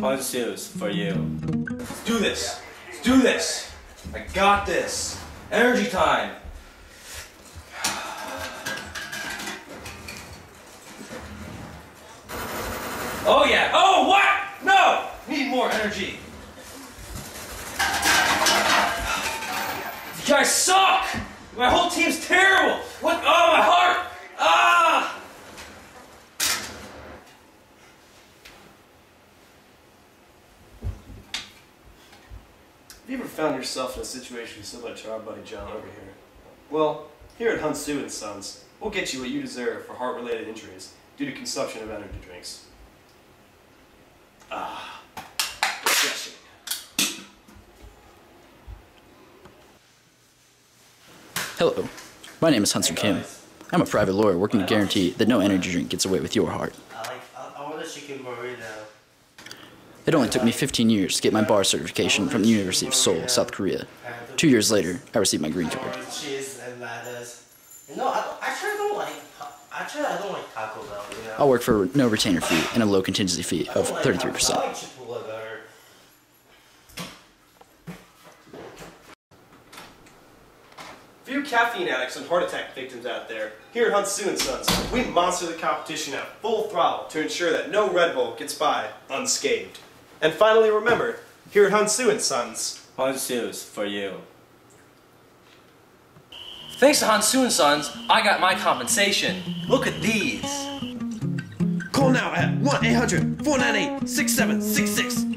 Hyunsoos for you. Let's do this. Let's do this. I got this. Energy time. Oh yeah. Oh what? No. Need more energy. You guys suck. My whole team's terrible. What? Oh, my heart. Ah. Have you ever found yourself in a situation similar to our buddy John over here? Well, here at Hyunsoo and Sons, we'll get you what you deserve for heart-related injuries due to consumption of energy drinks. Ah, refreshing. Hello, my name is Hyunsoo Kim. I'm a private lawyer working to guarantee that no energy drink gets away with your heart. I want a chicken burrito. It only took me 15 years to get my bar certification from the University of Seoul, South Korea. 2 years later, I received my green card. Cheese and lettuce. No, I don't like Taco Bell. You know? I'll work for no retainer fee and a low contingency fee of 33%. For you caffeine addicts and heart attack victims out there, here at Hyunsoo and Sons, we monster the competition at full throttle to ensure that no Red Bull gets by unscathed. And finally remember, here at Hyunsoo and Sons, Hyunsoos for you. Thanks to Hyunsoo and Sons, I got my compensation. Look at these. Call now at 1-800-498-6766.